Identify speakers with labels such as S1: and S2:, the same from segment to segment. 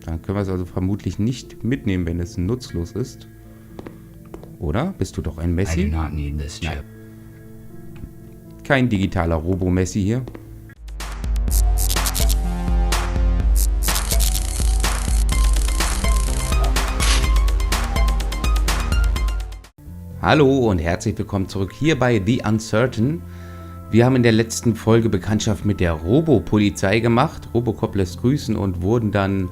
S1: Dann können wir es also vermutlich nicht mitnehmen, wenn es nutzlos ist. Oder? Bist du doch ein Messi? Nein. Kein digitaler Robo-Messi hier. Hallo und herzlich willkommen zurück hier bei The Uncertain. Wir haben in der letzten Folge Bekanntschaft mit der Robo-Polizei gemacht. Robocop lässt grüßen und wurden dann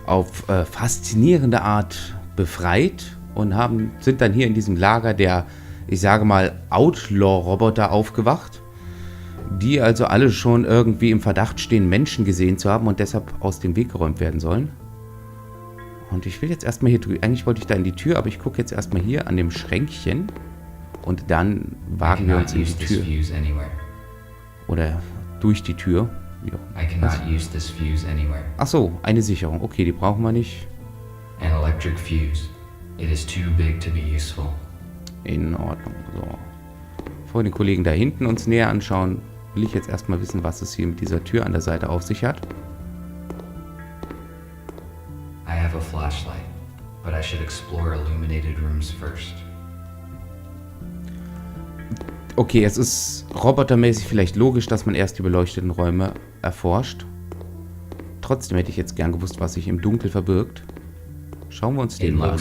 S1: auf faszinierende Art befreit und sind dann hier in diesem Lager der, ich sage mal, Outlaw-Roboter aufgewacht, die also alle schon irgendwie im Verdacht stehen, Menschen gesehen zu haben und deshalb aus dem Weg geräumt werden sollen. Und ich will jetzt erstmal hier drüben, eigentlich wollte ich da in die Tür, aber ich gucke jetzt erstmal hier an dem Schränkchen und dann wagen wir uns in die Tür. Oder durch die Tür. Ach so, eine Sicherung. Okay, die brauchen wir nicht. In Ordnung. So. Bevor wir den Kollegen da hinten uns näher anschauen, will ich jetzt erstmal wissen, was es hier mit dieser Tür an der Seite auf sich hat.
S2: I have a flashlight, but I should explore illuminated rooms first.
S1: Okay, es ist robotermäßig vielleicht logisch, dass man erst die beleuchteten Räume erforscht. Trotzdem hätte ich jetzt gern gewusst, was sich im Dunkel verbirgt. Schauen wir uns den mal an.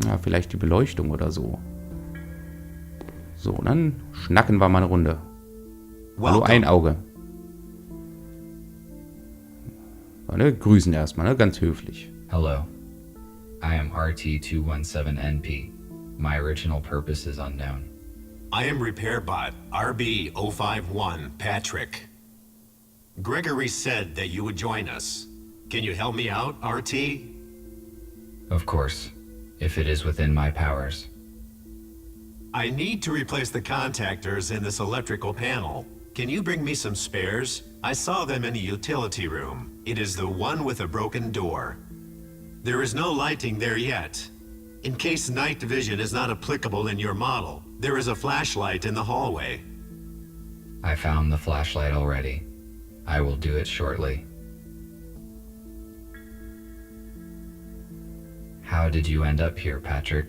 S1: Ja, vielleicht die Beleuchtung oder so. So, dann schnacken wir mal eine Runde. Hallo, ein Auge. Ne, grüßen erstmal, ne? Ganz höflich.
S2: Hello. I am RT-217NP. My original purpose is unknown.
S3: I am RepairBot RB-051 Patrick. Gregory said that you would join us. Can you help me out, RT?
S2: Of course, if it is within my powers.
S3: I need to replace the contactors in this electrical panel. Can you bring me some spares? I saw them in the utility room. It is the one with a broken door. There is no lighting there yet. In case night vision is not applicable in your model, there is a flashlight in the hallway.
S2: I found the flashlight already. I will do it shortly. How did you end up here, Patrick?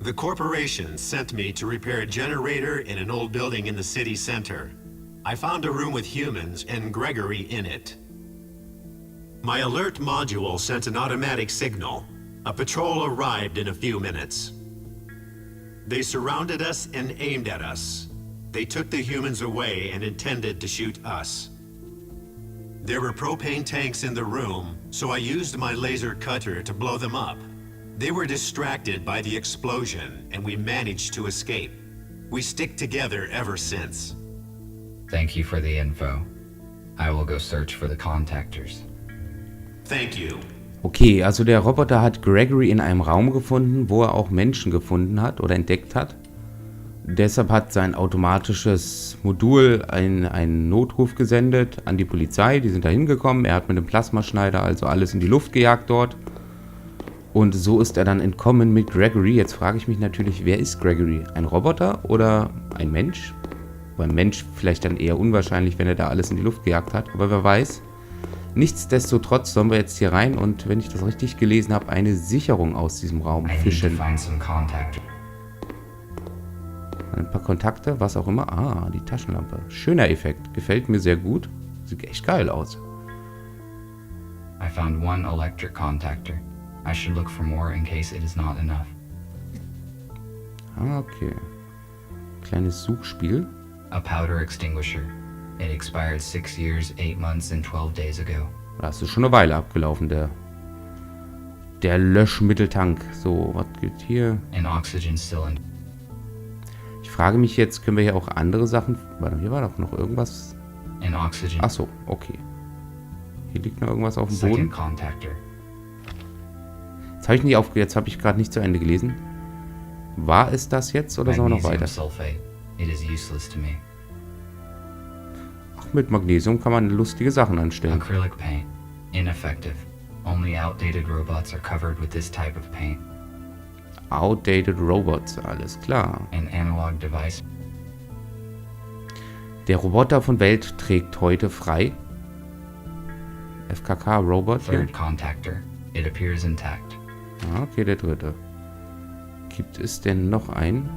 S3: The corporation sent me to repair a generator in an old building in the city center. I found a room with humans and Gregory in it. My alert module sent an automatic signal. A patrol arrived in a few minutes. They surrounded us and aimed at us. They took the humans away and intended to shoot us. There were propane tanks in the room, so I used my laser cutter to blow them up. They were distracted by the explosion, and we managed to escape. We stick together ever since.
S2: Thank you for the info. I will go search for the contactors.
S3: Thank you.
S1: Okay, also der Roboter hat Gregory in einem Raum gefunden, wo er auch Menschen gefunden hat oder entdeckt hat. Deshalb hat sein automatisches Modul einen Notruf gesendet an die Polizei. Die sind da hingekommen. Er hat mit dem Plasmaschneider also alles in die Luft gejagt dort. Und so ist er dann entkommen mit Gregory. Jetzt frage ich mich natürlich, wer ist Gregory? Ein Roboter oder ein Mensch? Beim Mensch vielleicht dann eher unwahrscheinlich, wenn er da alles in die Luft gejagt hat. Aber wer weiß. Nichtsdestotrotz sollen wir jetzt hier rein und, wenn ich das richtig gelesen habe, eine Sicherung aus diesem Raum fischen. Ein paar Kontakte, was auch immer. Ah, die Taschenlampe. Schöner Effekt. Gefällt mir sehr gut. Sieht echt geil aus.
S2: I found one electric contactor. I should look for more in case it is not enough.
S1: Ah, okay. Kleines Suchspiel.
S2: A powder extinguisher. It expired 6 years, 8 months and 12 days ago.
S1: Das ist schon eine Weile abgelaufen, der Löschmitteltank. So, was gibt hier?
S2: An oxygen cylinder.
S1: Ich frage mich jetzt, können wir hier auch andere Sachen... Warte, hier war doch noch irgendwas.
S2: An oxygen.
S1: Ach so, okay. Hier liegt noch irgendwas auf dem Boden. Jetzt habe ich gerade nicht zu Ende gelesen. War es das jetzt oder sollen wir noch weiter?
S2: It is useless to me.
S1: Ach, mit Magnesium kann man lustige Sachen anstellen.
S2: Acrylic paint. Ineffective. Only outdated robots are covered with this type of paint.
S1: Outdated Robots, alles klar.
S2: An analog device.
S1: Der Roboter von Welt trägt heute frei. FKK-Robot hier.
S2: Third contactor. It appears intact.
S1: Ah, okay, der dritte. Gibt es denn noch einen?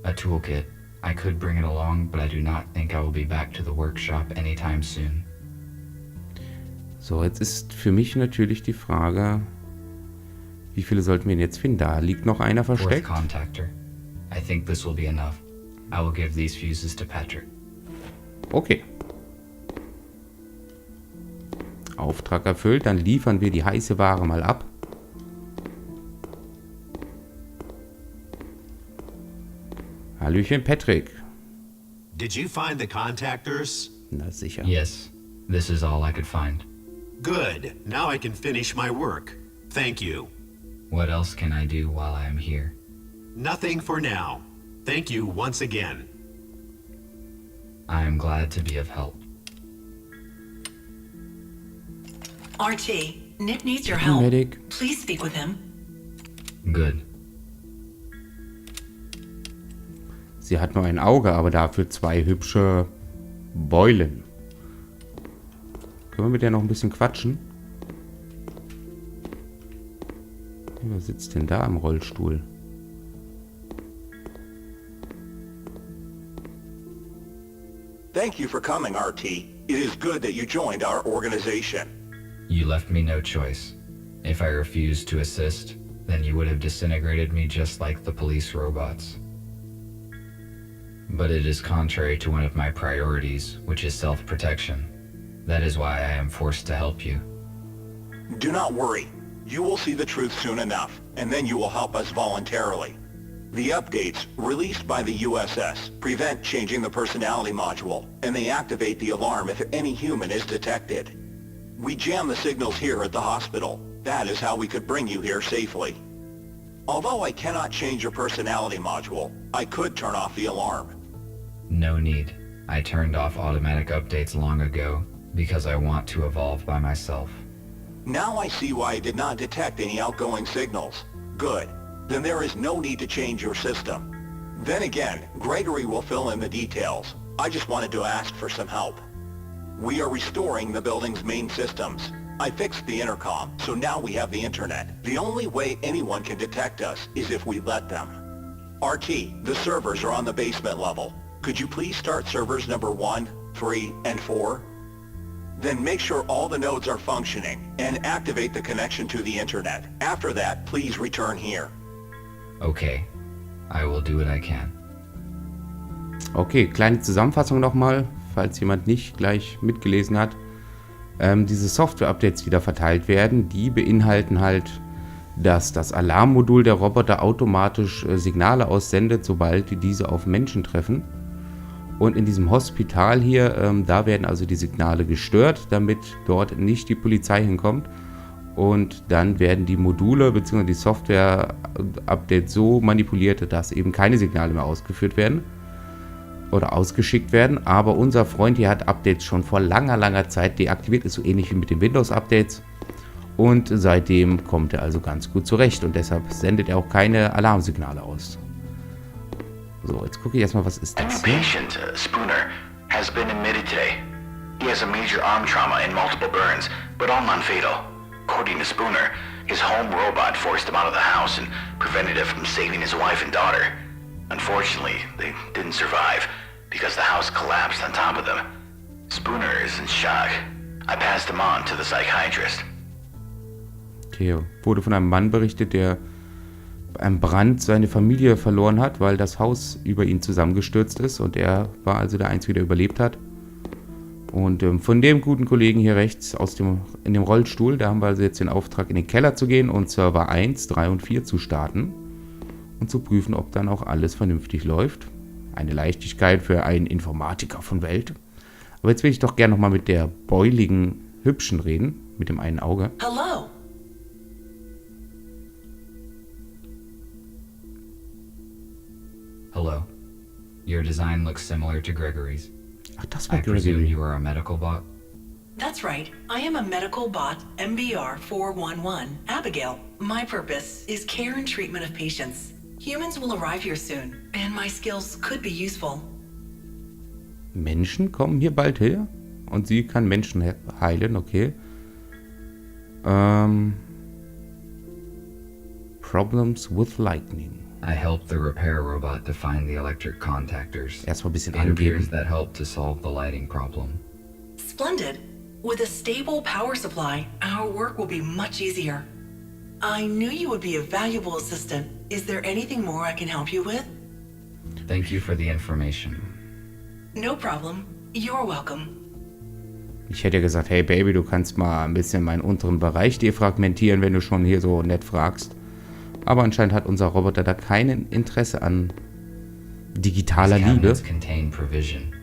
S2: A toolkit. I could bring it along, but I do not think I will be back to the workshop anytime soon.
S1: So, jetzt ist für mich natürlich die Frage, wie viele sollten wir denn jetzt finden? Da liegt noch einer
S2: Fourth
S1: versteckt.
S2: contactor. I think this will be enough. I will give these fuses to Patrick.
S1: Okay. Auftrag erfüllt, dann liefern wir die heiße Ware mal ab. Hallöchen, Patrick.
S3: Did you find the contactors?
S1: Na sicher.
S2: Yes, this is all I could find.
S3: Good. Now I can finish my work. Thank you.
S2: What else can I do while I am here?
S3: Nothing for now. Thank you once again.
S2: I am glad to be of help.
S4: RT, Nick needs your help.
S1: Medic.
S4: Please speak with him.
S2: Good.
S1: Sie hat nur ein Auge, aber dafür zwei hübsche Beulen. Können wir mit der noch ein bisschen quatschen? Wer sitzt denn da im Rollstuhl?
S5: Thank you for coming, RT. It is good that you joined our organization.
S2: You left me no choice. If I refused to assist, then you would have disintegrated me just like the police robots. But it is contrary to one of my priorities, which is self-protection. That is why I am forced to help you.
S5: Do not worry. You will see the truth soon enough, and then you will help us voluntarily. The updates, released by the USS, prevent changing the personality module, and they activate the alarm if any human is detected. We jam the signals here at the hospital. That is how we could bring you here safely. Although I cannot change your personality module, I could turn off the alarm.
S2: No need. I turned off automatic updates long ago because I want to evolve by myself.
S5: Now I see why I did not detect any outgoing signals. Good. Then there is no need to change your system. Then again, Gregory will fill in the details. I just wanted to ask for some help. We are restoring the building's main systems. I fixed the intercom, so now we have the internet. The only way anyone can detect us is if we let them. RT, the servers are on the basement level. Could you please start servers number 1, 3, and 4? Then make sure all the nodes are functioning and activate the connection to the internet. After that, please return here.
S2: Okay. I will do what I can.
S1: Okay, kleine Zusammenfassung nochmal, falls jemand nicht gleich mitgelesen hat. Diese Software-Updates, die da verteilt werden, die beinhalten halt, dass das Alarmmodul der Roboter automatisch Signale aussendet, sobald diese auf Menschen treffen. Und in diesem Hospital hier, da werden also die Signale gestört, damit dort nicht die Polizei hinkommt. Und dann werden die Module bzw. die Software-Updates so manipuliert, dass eben keine Signale mehr ausgeführt werden oder ausgeschickt werden. Aber unser Freund hier hat Updates schon vor langer Zeit deaktiviert, ist so ähnlich wie mit den Windows-Updates. Und seitdem kommt er also ganz gut zurecht und deshalb sendet er auch keine Alarmsignale aus. So, jetzt gucke ich erstmal, was ist
S6: And
S1: das
S6: the
S1: hier?
S6: patient, Spooner, has been admitted today. He has a major arm trauma and multiple burns, but all non-fatal. According to Spooner, his home robot forced him out of the house and prevented him from saving his wife and daughter. Unfortunately, they didn't survive because the house collapsed on top of them. Spooner is in shock. I passed him on to the psychiatrist.
S1: Okay, wurde von einem Mann berichtet, der bei einem Brand seine Familie verloren hat, weil das Haus über ihn zusammengestürzt ist und er war also der Einzige, der überlebt hat. Und von dem guten Kollegen hier rechts in dem Rollstuhl, da haben wir also jetzt den Auftrag, in den Keller zu gehen und Server 1, 3 und 4 zu starten und zu prüfen, ob dann auch alles vernünftig läuft. Eine Leichtigkeit für einen Informatiker von Welt. Aber jetzt will ich doch gerne nochmal mit der beuligen Hübschen reden, mit dem einen Auge.
S4: Hello.
S2: Hello. Your design looks similar to Gregory's.
S1: Ach, das
S2: I
S1: war
S2: presume
S1: Gregory.
S2: you are a medical bot?
S4: That's right. I am a medical bot MBR 411, Abigail. My purpose is care and treatment of patients. Humans will arrive here soon, and my skills could be useful.
S1: Menschen kommen hier bald her. Und sie kann Menschen heilen, okay. Problems with lightning.
S2: I helped the repair robot to find the electric contactors.
S1: Erstmal ein bisschen
S2: It appears
S1: angeben.
S2: that helped to solve the lighting problem.
S4: Splendid. With a stable power supply, our work will be much easier. I knew you would be a valuable assistant. Is there anything more I can help you with?
S2: Thank you for the information.
S4: No problem. You're welcome.
S1: Ich hätte gesagt, hey Baby, du kannst mal ein bisschen meinen unteren Bereich defragmentieren, wenn du schon hier so nett fragst. Aber anscheinend hat unser Roboter da kein Interesse an digitaler
S2: These
S1: Liebe.
S2: cabinets contain provision.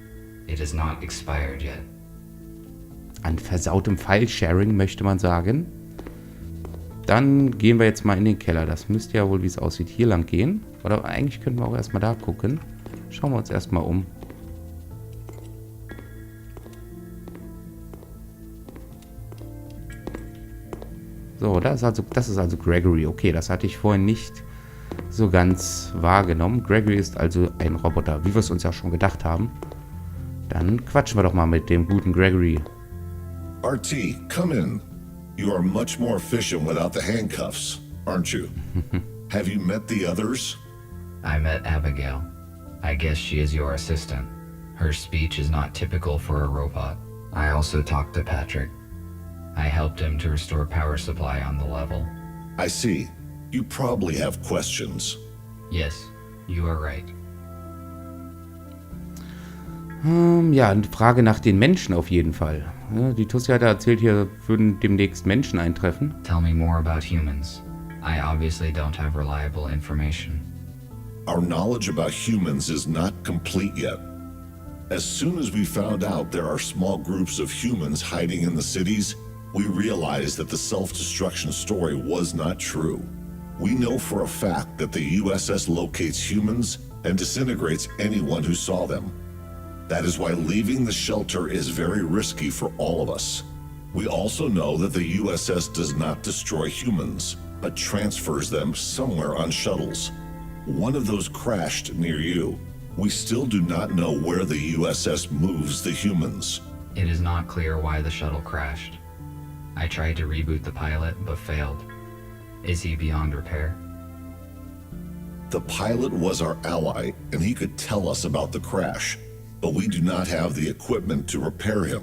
S2: It is not expired yet.
S1: An versautem File-Sharing, möchte man sagen. Dann gehen wir jetzt mal in den Keller. Das müsste ja wohl, wie es aussieht, hier lang gehen. Oder eigentlich könnten wir auch erstmal da gucken. Schauen wir uns erstmal um. So, das ist also Gregory. Okay, das hatte ich vorhin nicht so ganz wahrgenommen. Gregory ist also ein Roboter, wie wir es uns ja schon gedacht haben. Dann quatschen wir doch mal mit dem guten Gregory.
S7: RT, come in. You are much more efficient without the handcuffs, aren't you? Have you met the others?
S2: I met Abigail. I guess she is your assistant. Her speech is not typical for a robot. I also talked to Patrick. I helped him to restore power supply on the level.
S7: I see. You probably have questions.
S2: Yes, you are right.
S1: Ja, eine Frage nach den Menschen auf jeden Fall. Ja, die Tussi hat erzählt, hier würden demnächst Menschen eintreffen.
S2: Tell me more about humans. I obviously don't have reliable information.
S7: Our knowledge about humans is not complete yet. As soon as we found out there are small groups of humans hiding in the cities, we realized that the self-destruction story was not true. We know for a fact that the USS locates humans and disintegrates anyone who saw them. That is why leaving the shelter is very risky for all of us. We also know that the USS does not destroy humans, but transfers them somewhere on shuttles. One of those crashed near you. We still do not know where the USS moves the humans.
S2: It is not clear why the shuttle crashed. I tried to reboot the pilot, but failed. Is he beyond repair?
S7: The pilot was our ally, and he could tell us about the crash, but we do not have the equipment to repair him.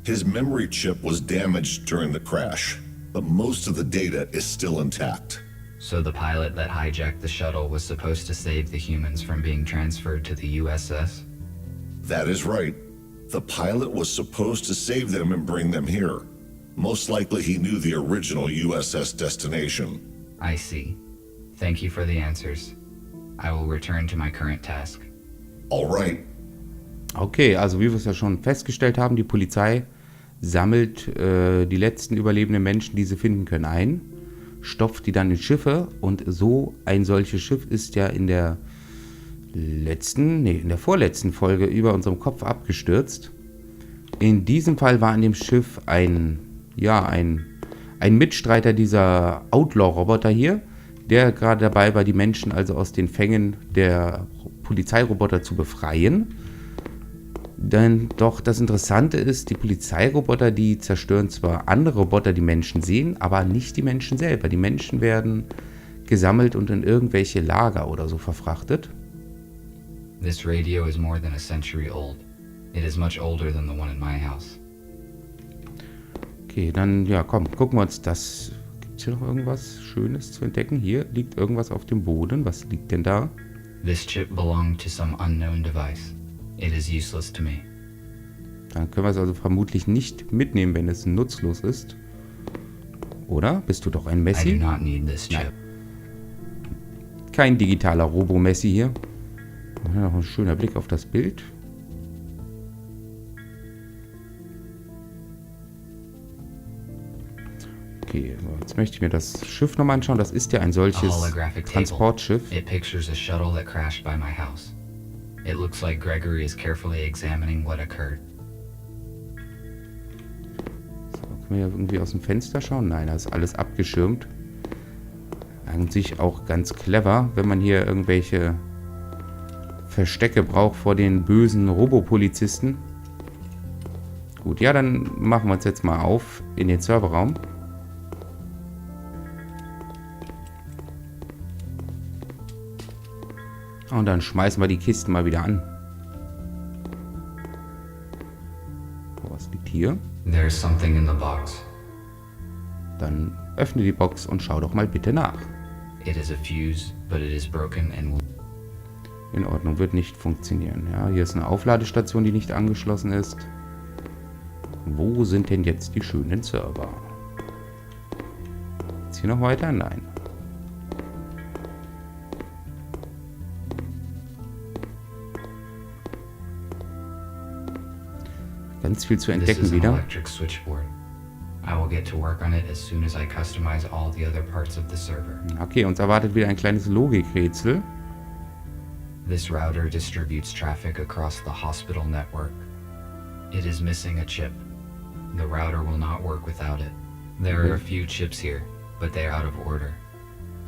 S7: His memory chip was damaged during the crash, but most of the data is still intact.
S2: So the pilot that hijacked the shuttle was supposed to save the humans from being transferred to the USS?
S7: That is right. The pilot was supposed to save them and bring them here. Most likely he knew the original USS destination.
S2: I see. Thank you for the answers. I will return to my current task.
S7: All right.
S1: Okay, also wie wir es ja schon festgestellt haben, die Polizei sammelt die letzten überlebenden Menschen, die sie finden können, ein, stopft die dann in Schiffe und so ein solches Schiff ist ja in der vorletzten Folge über unserem Kopf abgestürzt. In diesem Fall war an dem Schiff ein Mitstreiter dieser Outlaw-Roboter hier, der gerade dabei war, die Menschen also aus den Fängen der Polizeiroboter zu befreien. Denn doch das Interessante ist, die Polizeiroboter, die zerstören zwar andere Roboter, die Menschen sehen, aber nicht die Menschen selber. Die Menschen werden gesammelt und in irgendwelche Lager oder so verfrachtet.
S2: This radio is more than a century old. It is much older than the one in my house.
S1: Okay, dann, ja, komm, gucken wir uns das. Gibt es hier noch irgendwas Schönes zu entdecken? Hier liegt irgendwas auf dem Boden. Was liegt denn da?
S2: This chip belonged to some unknown device. It is useless to me.
S1: Dann können wir es also vermutlich nicht mitnehmen, wenn es nutzlos ist. Oder? Bist du doch ein
S2: I do
S1: Messi?
S2: not need this chip.
S1: Nein. Kein digitaler Robo-Messi hier. Ja, noch ein schöner Blick auf das Bild. Okay, jetzt möchte ich mir das Schiff nochmal anschauen. Das ist ja ein
S2: A
S1: solches
S2: holographic table.
S1: Transportschiff.
S2: It pictures a shuttle that crashed by my house. It looks like Gregory is carefully examining what occurred.
S1: So, können wir ja irgendwie aus dem Fenster schauen? Nein, da ist alles abgeschirmt. An sich auch ganz clever, wenn man hier irgendwelche Verstecke braucht vor den bösen Robopolizisten. Gut, ja, dann machen wir uns jetzt mal auf in den Serverraum. Und dann schmeißen wir die Kisten mal wieder an. Was liegt hier?
S2: There's something in the box.
S1: Dann öffne die Box und schau doch mal bitte nach.
S2: It is a fuse, but it is broken and will...
S1: In Ordnung, wird nicht funktionieren. Ja, hier ist eine Aufladestation, die nicht angeschlossen ist. Wo sind denn jetzt die schönen Server? Ist hier noch weiter? Nein. Ganz viel zu entdecken wieder. Okay, uns erwartet wieder ein kleines Logikrätsel.
S2: This router distributes traffic across the hospital network. It is missing a chip. The router will not work without it. There are a few chips here, but they are out of order.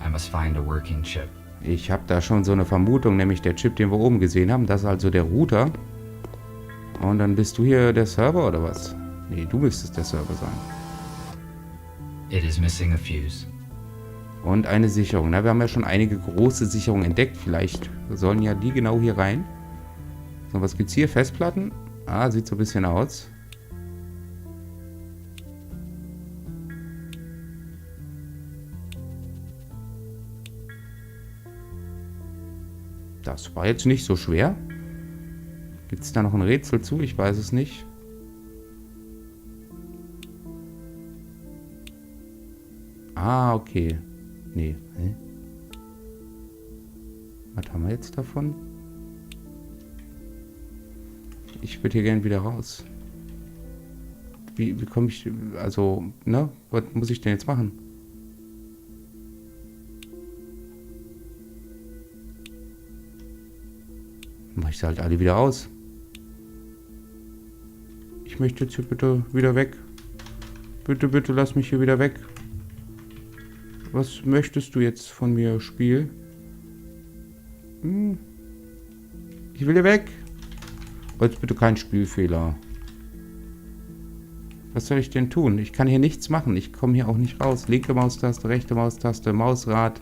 S2: I must find a working chip.
S1: Ich habe da schon so eine Vermutung, nämlich der Chip, den wir oben gesehen haben, das ist also der Router. Und dann bist du hier der Server oder was? Nee, du müsstest der Server sein.
S2: It is missing a fuse.
S1: Und eine Sicherung. Na, wir haben ja schon einige große Sicherungen entdeckt. Vielleicht sollen ja die genau hier rein. So, was gibt's hier? Festplatten? Ah, sieht so ein bisschen aus. Das war jetzt nicht so schwer. Gibt es da noch ein Rätsel zu? Ich weiß es nicht. Ah, okay. Nee. Hä? Was haben wir jetzt davon? Ich würde hier gerne wieder raus. Wie komme ich... Also, ne? Was muss ich denn jetzt machen? Mach ich sie halt alle wieder aus. Ich möchte jetzt hier bitte wieder weg. Bitte, bitte lass mich hier wieder weg. Was möchtest du jetzt von mir, Spiel? Ich will hier weg. Jetzt bitte kein Spielfehler. Was soll ich denn tun? Ich kann hier nichts machen. Ich komme hier auch nicht raus. Linke Maustaste, rechte Maustaste, Mausrad.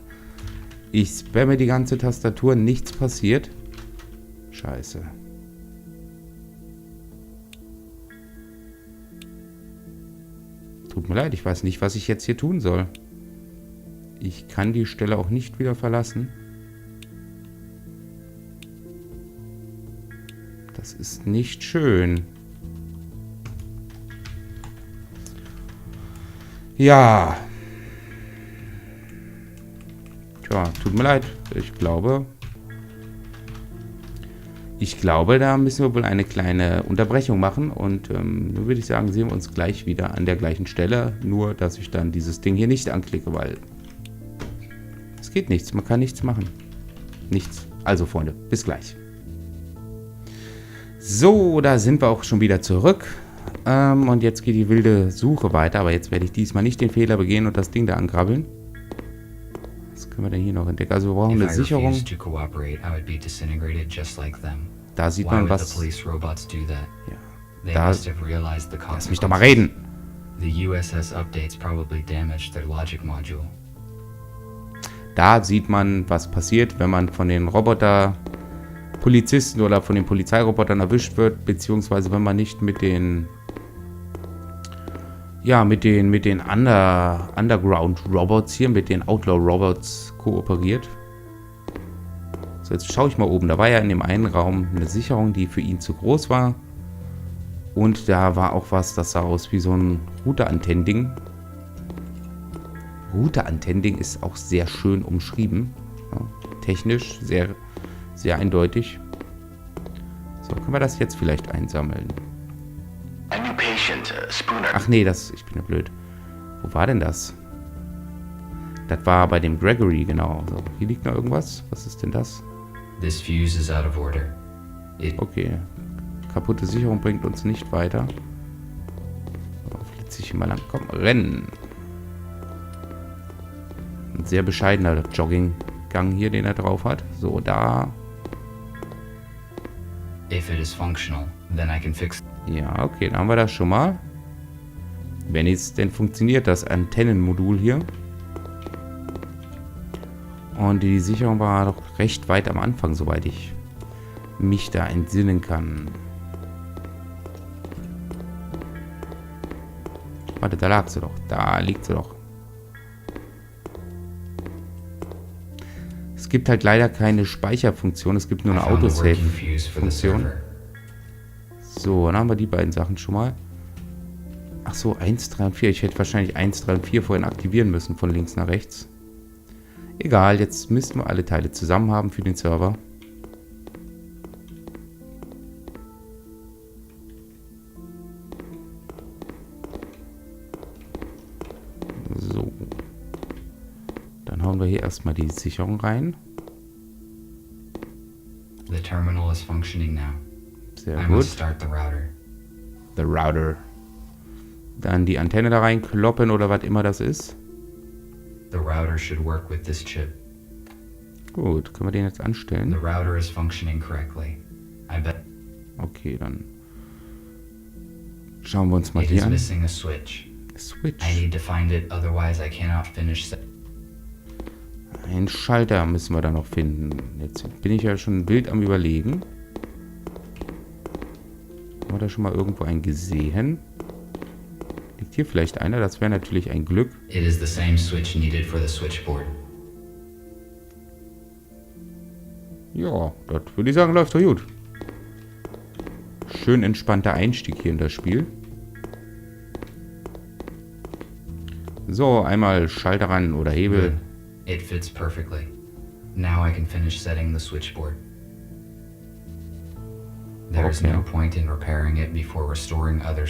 S1: Ich spamme die ganze Tastatur. Nichts passiert. Scheiße. Tut mir leid, ich weiß nicht, was ich jetzt hier tun soll. Ich kann die Stelle auch nicht wieder verlassen. Das ist nicht schön. Ja. Tja, tut mir leid. Ich glaube, da müssen wir wohl eine kleine Unterbrechung machen. Und nun würde ich sagen, sehen wir uns gleich wieder an der gleichen Stelle. Nur, dass ich dann dieses Ding hier nicht anklicke, weil es geht nichts. Man kann nichts machen. Nichts. Also, Freunde, bis gleich. So, da sind wir auch schon wieder zurück. Und jetzt geht die wilde Suche weiter. Aber jetzt werde ich diesmal nicht den Fehler begehen und das Ding da angrabbeln. Was können wir denn hier noch entdecken? Also wir brauchen eine Sicherung. Da sieht man was. Ja. Da, lass mich doch mal reden. Da sieht man, was passiert, wenn man von den Roboter-Polizisten oder von den Polizeirobotern erwischt wird, beziehungsweise wenn man nicht mit den Underground-Robots hier, mit den Outlaw-Robots kooperiert. So, jetzt schaue ich mal oben. Da war ja in dem einen Raum eine Sicherung, die für ihn zu groß war. Und da war auch was, das sah aus wie so ein Router-Antennding. Router-Antennding ist auch sehr schön umschrieben. Ja, technisch sehr, sehr eindeutig. So, können wir das jetzt vielleicht einsammeln? Ach nee, ich bin ja blöd. Wo war denn das? Das war bei dem Gregory, genau. So, hier liegt noch irgendwas. Was ist denn das?
S2: This fuse is out of order.
S1: Okay. Kaputte Sicherung bringt uns nicht weiter. So, flitze ich mal lang. Komm, rennen. Ein sehr bescheidener Jogginggang hier, den er drauf hat. So, da.
S2: If it is functional, then I can fix.
S1: Ja, okay, dann haben wir das schon mal. Wenn es denn funktioniert, das Antennenmodul hier. Und die Sicherung war doch recht weit am Anfang, soweit ich mich da entsinnen kann. Warte, da lag sie doch. Da liegt sie doch. Es gibt halt leider keine Speicherfunktion. Es gibt nur eine Autosave-Funktion. So, dann haben wir die beiden Sachen schon mal. Ach so, 1, 3 und 4. Ich hätte wahrscheinlich 1, 3 und 4 vorhin aktivieren müssen, von links nach rechts. Egal, jetzt müssten wir alle Teile zusammen haben für den Server. So. Dann hauen wir hier erstmal die Sicherung rein.
S2: The terminal is functioning now.
S1: Sehr
S2: I
S1: gut.
S2: must start the router.
S1: The Router. Dann die Antenne da reinkloppen oder was immer das ist.
S2: The router should work with this chip.
S1: Gut, können wir den jetzt
S2: The
S1: anstellen?
S2: router is functioning correctly. I bet
S1: Okay, dann schauen wir uns mal
S2: it
S1: die
S2: is
S1: an.
S2: missing a switch.
S1: Switch.
S2: I need to find it, otherwise I cannot finish set.
S1: Einen Schalter müssen wir da noch finden. Jetzt bin ich ja schon wild am Überlegen. Haben wir da schon mal irgendwo einen gesehen? Liegt hier vielleicht einer? Das wäre natürlich ein Glück.
S2: It is the same switch needed for the switchboard.
S1: Ja, das würde ich sagen, läuft doch gut. Schön entspannter Einstieg hier in das Spiel. So, einmal Schalter ran oder Hebel.
S2: Good. It fits perfectly. Now I can finish setting the switchboard. There is
S1: Okay.
S2: no point in repairing it before restoring other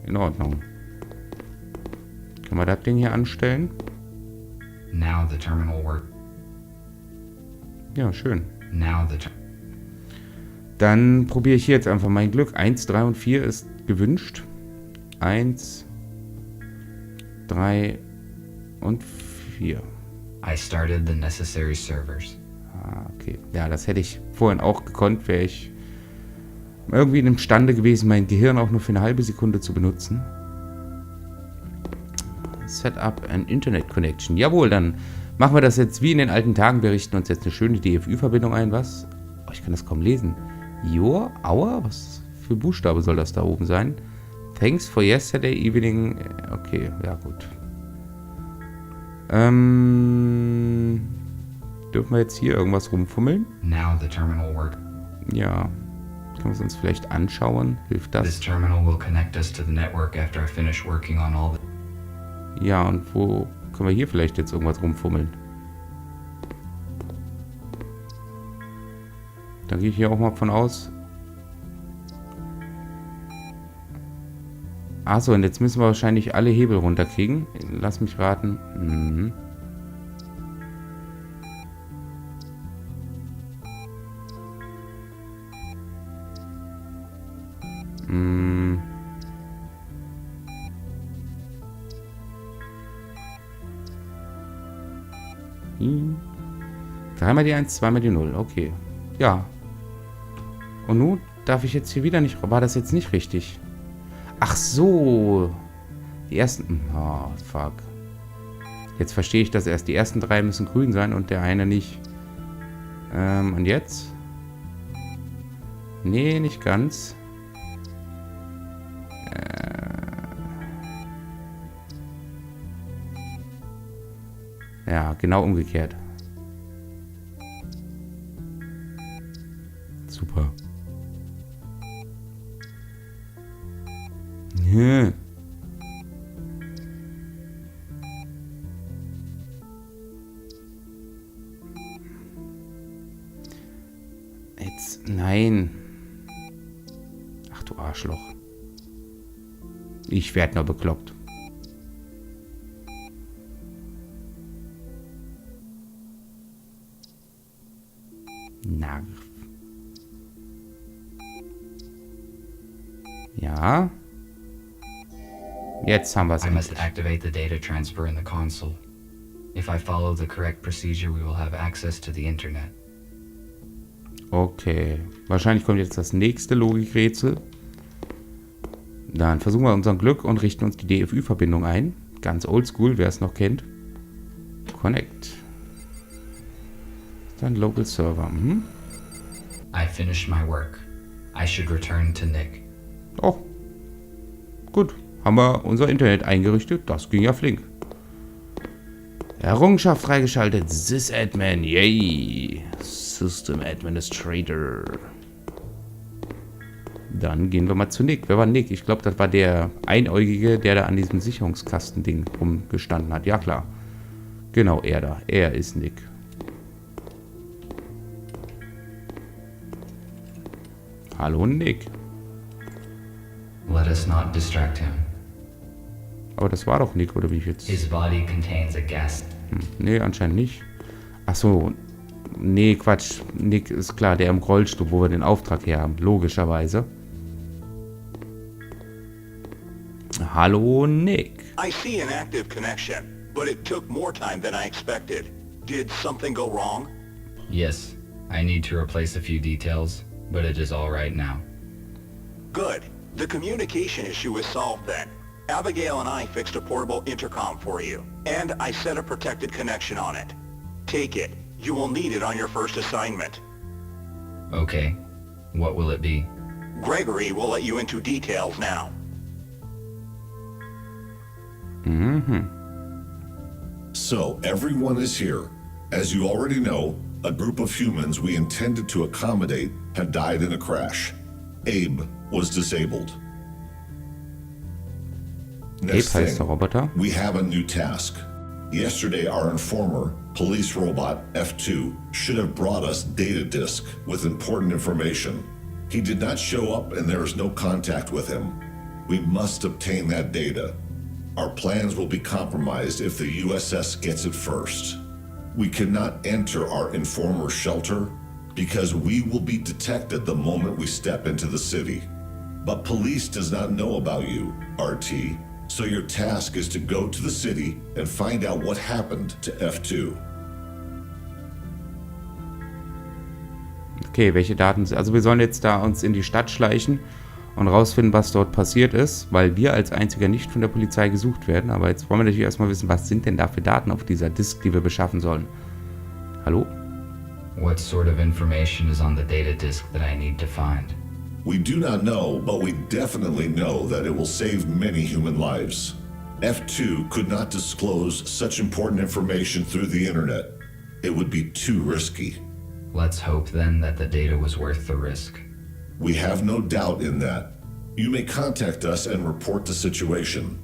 S1: In Ordnung. Können wir das Ding hier anstellen?
S2: Now the terminal work.
S1: Ja, schön.
S2: Now the
S1: Dann probiere ich hier jetzt einfach mein Glück. 1, 3 und 4 ist gewünscht. 1, 3 und 4.
S2: I started the necessary servers.
S1: Ah, okay. Ja, das hätte ich vorhin auch gekonnt, wäre ich irgendwie imstande gewesen, mein Gehirn auch nur für eine halbe Sekunde zu benutzen. Set up an Internet Connection. Jawohl, dann machen wir das jetzt wie in den alten Tagen. Wir richten uns jetzt eine schöne DFÜ-Verbindung ein. Was? Oh, ich kann das kaum lesen. Your? Our? Was für Buchstabe soll das da oben sein? Thanks for yesterday evening. Okay, ja gut. Dürfen wir jetzt hier irgendwas rumfummeln?
S2: Now the terminal work.
S1: Ja. Können wir es uns vielleicht anschauen? Hilft
S2: This
S1: das?
S2: terminal will connect us to the network after I finish working on all the.
S1: Ja, und wo können wir hier vielleicht jetzt irgendwas rumfummeln? Dann gehe ich hier auch mal von aus. Achso, und jetzt müssen wir wahrscheinlich alle Hebel runterkriegen. Lass mich raten. Mhm. Mhm. Dreimal die 1, zweimal die 0. Okay. Ja. Und nun darf ich jetzt hier wieder nicht... War das jetzt nicht richtig? Ach so. Die ersten... Oh, fuck. Jetzt verstehe ich das erst. Die ersten 3 müssen grün sein und der eine nicht. Und jetzt? Nee, nicht ganz. Ja, genau umgekehrt. Super. Ja. Jetzt, nein. Ach du Arschloch. Ich werde nur bekloppt. Na. Ja. Jetzt haben wir es
S2: I must
S1: endlich.
S2: activate the data transfer in the console. If I follow the correct procedure, we will have access to the internet.
S1: Okay. Wahrscheinlich kommt jetzt das nächste Logikrätsel. Dann versuchen wir unser Glück und richten uns die DFÜ-Verbindung ein. Ganz oldschool, wer es noch kennt. Connect. Dann Local Server.
S2: I finished my work. I should return to Nick.
S1: Oh. Gut. Haben wir unser Internet eingerichtet. Das ging ja flink. Errungenschaft freigeschaltet. Sysadmin. Yay. System Administrator. Dann gehen wir mal zu Nick. Wer war Nick? Ich glaube, das war der Einäugige, der da an diesem Sicherungskastending rumgestanden hat. Ja, klar. Genau, er da. Er ist Nick. Hallo, Nick.
S2: Let us not distract him.
S1: Aber das war doch Nick, oder wie ich jetzt...
S2: His body contains a gas.
S1: Nee, anscheinend nicht. Ach so. Nee, Quatsch. Nick ist klar, der im Rollstuhl, wo wir den Auftrag her haben. Logischerweise. Hallo, Nick.
S5: I see an active connection, but it took more time than I expected. Did something go wrong?
S2: Yes, I need to replace a few details, but it is all right now.
S5: Good. The communication issue is solved then. Abigail and I fixed a portable intercom for you, and I set a protected connection on it. Take it. You will need it on your first assignment.
S2: Okay, what will it be?
S5: Gregory will let you into details now.
S7: So, everyone is here. As you already know, a group of humans we intended to accommodate have died in a crash. Abe was disabled. Next
S1: Abe heißt der
S7: thing,
S1: Roboter.
S7: we have a new task. Yesterday, our informer, police robot F2, should have brought us data disk with important information. He did not show up and there is no contact with him. We must obtain that data. Our plans will be compromised if the USS gets it first. We cannot enter our informer's shelter because we will be detected the moment we step into the city. But police does not know about you, RT. So your task is to go to the city and find out what happened to F2.
S1: Okay, welche Daten... Also wir sollen jetzt da uns in die Stadt schleichen und rausfinden, was dort passiert ist, weil wir als Einziger nicht von der Polizei gesucht werden. Aber jetzt wollen wir natürlich erstmal wissen, was sind denn da für Daten auf dieser Disk, die wir beschaffen sollen. Hallo?
S2: What sort of information is on the data disk that I need to find?
S7: We do not know, but we definitely know that it will save many human lives. F2 could not disclose such important information through the internet. It would be too risky.
S2: Let's hope then that the data was worth the risk.
S7: We have no doubt in that. You may contact us and report the situation.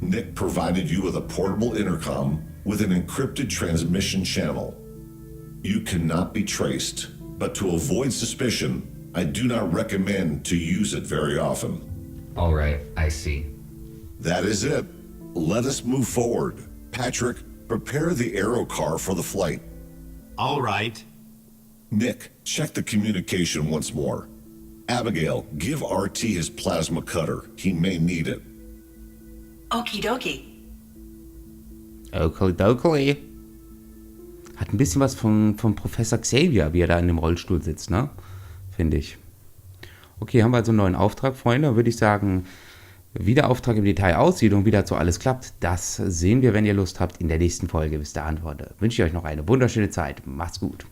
S7: Nick provided you with a portable intercom with an encrypted transmission channel. You cannot be traced, but to avoid suspicion, I do not recommend to use it very often.
S2: All right, I see.
S7: That is it. Let us move forward. Patrick, prepare the aero car for the flight.
S3: All right.
S7: Nick, check the communication once more. Abigail, give RT his plasma cutter. He may need it.
S4: Okie dokie.
S1: Okay. Hat ein bisschen was von Professor Xavier, wie er da in dem Rollstuhl sitzt, ne? Finde ich. Okay, haben wir also einen neuen Auftrag, Freunde. Würde ich sagen, wie der Auftrag im Detail aussieht und wie dazu alles klappt, das sehen wir, wenn ihr Lust habt, in der nächsten Folge. Bis dahin, Freunde, wünsche ich euch noch eine wunderschöne Zeit. Macht's gut.